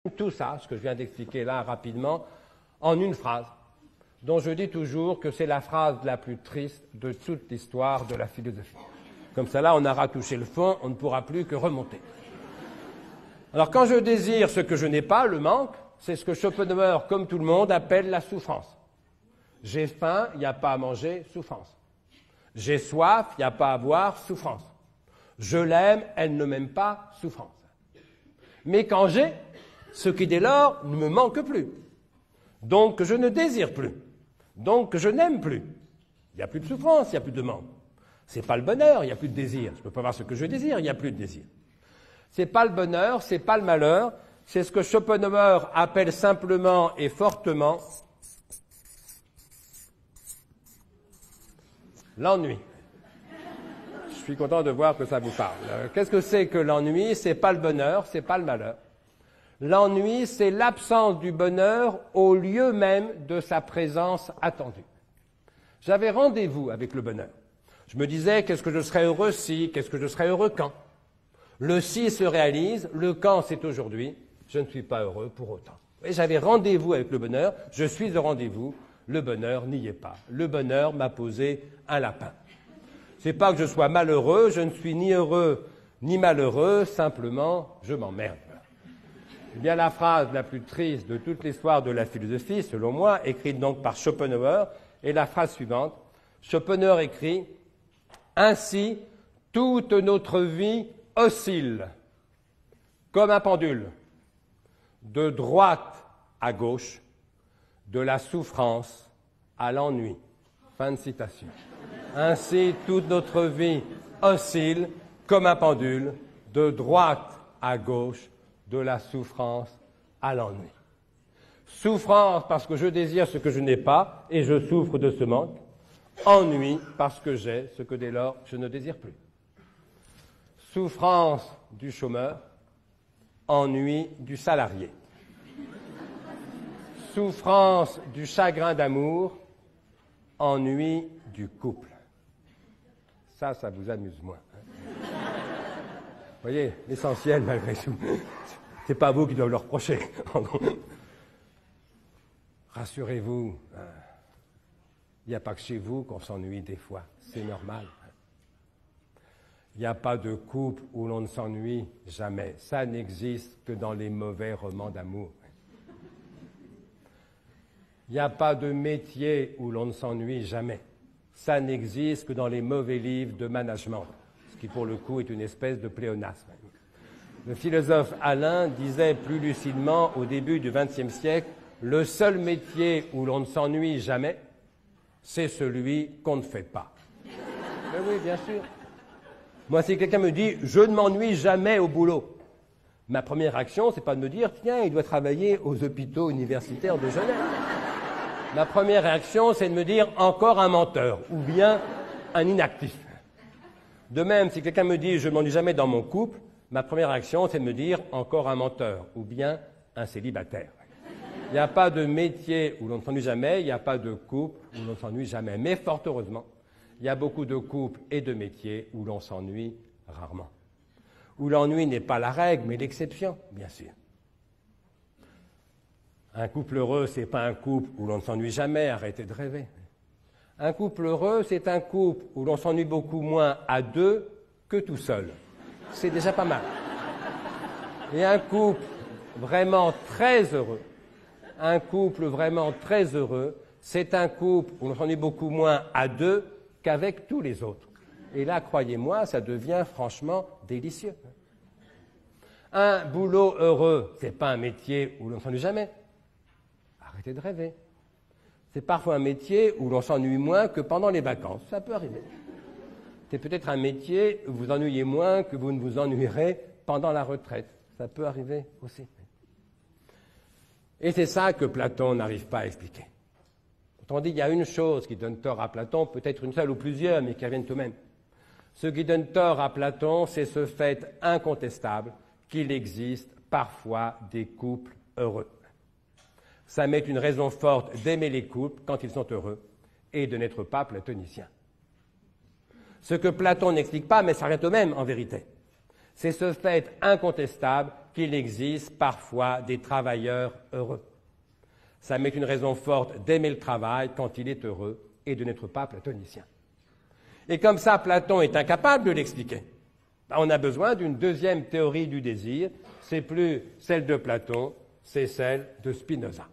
tout ça, ce que je viens d'expliquer là rapidement, en une phrase, dont je dis toujours que c'est la phrase la plus triste de toute l'histoire de la philosophie. Comme ça, là, on aura touché le fond, on ne pourra plus que remonter. Alors, quand je désire ce que je n'ai pas, le manque, c'est ce que Schopenhauer, comme tout le monde, appelle la souffrance. J'ai faim, il n'y a pas à manger, souffrance. J'ai soif, il n'y a pas à boire, souffrance. Je l'aime, elle ne m'aime pas, souffrance. Mais quand j'ai, ce qui dès lors ne me manque plus. Donc je ne désire plus. Donc je n'aime plus. Il n'y a plus de souffrance, il n'y a plus de manque. Ce n'est pas le bonheur, il n'y a plus de désir. Je ne peux pas avoir ce que je désire, il n'y a plus de désir. Ce n'est pas le bonheur, ce n'est pas le malheur, c'est ce que Schopenhauer appelle simplement et fortement l'ennui. Je suis content de voir que ça vous parle. Qu'est-ce que c'est que l'ennui? Ce n'est pas le bonheur, ce n'est pas le malheur. L'ennui, c'est l'absence du bonheur au lieu même de sa présence attendue. J'avais rendez-vous avec le bonheur. Je me disais, qu'est-ce que je serais heureux si, qu'est-ce que je serais heureux quand? Le si se réalise, le quand c'est aujourd'hui, je ne suis pas heureux pour autant. Et j'avais rendez-vous avec le bonheur, je suis au rendez-vous, le bonheur n'y est pas. Le bonheur m'a posé un lapin. C'est pas que je sois malheureux, je ne suis ni heureux ni malheureux, simplement je m'emmerde. Eh bien, la phrase la plus triste de toute l'histoire de la philosophie, selon moi, écrite donc par Schopenhauer, est la phrase suivante. Schopenhauer écrit « Ainsi, toute notre vie oscille, comme un pendule, de droite à gauche, de la souffrance à l'ennui. » Fin de citation. Ainsi, toute notre vie oscille, comme un pendule, de droite à gauche, de la souffrance à l'ennui. Souffrance parce que je désire ce que je n'ai pas et je souffre de ce manque. Ennui parce que j'ai ce que dès lors je ne désire plus. Souffrance du chômeur, ennui du salarié. Souffrance du chagrin d'amour, ennui du couple. Ça vous amuse moins. Vous voyez, l'essentiel malgré tout. C'est pas vous qui doivent le reprocher. Rassurez-vous, il n'y a pas que chez vous qu'on s'ennuie des fois, c'est normal. Il n'y a pas de couple où l'on ne s'ennuie jamais. Ça n'existe que dans les mauvais romans d'amour. Il n'y a pas de métier où l'on ne s'ennuie jamais. Ça n'existe que dans les mauvais livres de management, ce qui pour le coup est une espèce de pléonasme. Le philosophe Alain disait plus lucidement au début du XXe siècle, le seul métier où l'on ne s'ennuie jamais, c'est celui qu'on ne fait pas. Mais oui, bien sûr. Moi, si quelqu'un me dit, je ne m'ennuie jamais au boulot, ma première action, c'est pas de me dire, tiens, il doit travailler aux hôpitaux universitaires de Genève. Ma première réaction, c'est de me dire, encore un menteur, ou bien un inactif. De même, si quelqu'un me dit, je ne m'ennuie jamais dans mon couple, ma première action, c'est de me dire encore un menteur ou bien un célibataire. Il n'y a pas de métier où l'on ne s'ennuie jamais, il n'y a pas de couple où l'on ne s'ennuie jamais. Mais fort heureusement, il y a beaucoup de couples et de métiers où l'on s'ennuie rarement. Où l'ennui n'est pas la règle, mais l'exception, bien sûr. Un couple heureux, ce n'est pas un couple où l'on ne s'ennuie jamais, arrêtez de rêver. Un couple heureux, c'est un couple où l'on s'ennuie beaucoup moins à deux que tout seul. C'est déjà pas mal. Et un couple vraiment très heureux, c'est un couple où l'on s'ennuie beaucoup moins à deux qu'avec tous les autres. Et là, croyez-moi, ça devient franchement délicieux. Un boulot heureux, c'est pas un métier où l'on ne s'ennuie jamais. Arrêtez de rêver. C'est parfois un métier où l'on s'ennuie moins que pendant les vacances. Ça peut arriver. C'est peut-être un métier où vous ennuyez moins que vous ne vous ennuierez pendant la retraite. Ça peut arriver aussi. Et c'est ça que Platon n'arrive pas à expliquer. Quand on dit qu'il y a une chose qui donne tort à Platon, peut-être une seule ou plusieurs, mais qui reviennent tout de même. Ce qui donne tort à Platon, c'est ce fait incontestable qu'il existe parfois des couples heureux. Ça met une raison forte d'aimer les couples quand ils sont heureux et de n'être pas platonicien. Ce que Platon n'explique pas, mais ça revient au même en vérité, c'est ce fait incontestable qu'il existe parfois des travailleurs heureux. Ça met une raison forte d'aimer le travail quand il est heureux et de n'être pas platonicien. Et comme ça, Platon est incapable de l'expliquer. On a besoin d'une deuxième théorie du désir. C'est plus celle de Platon, c'est celle de Spinoza.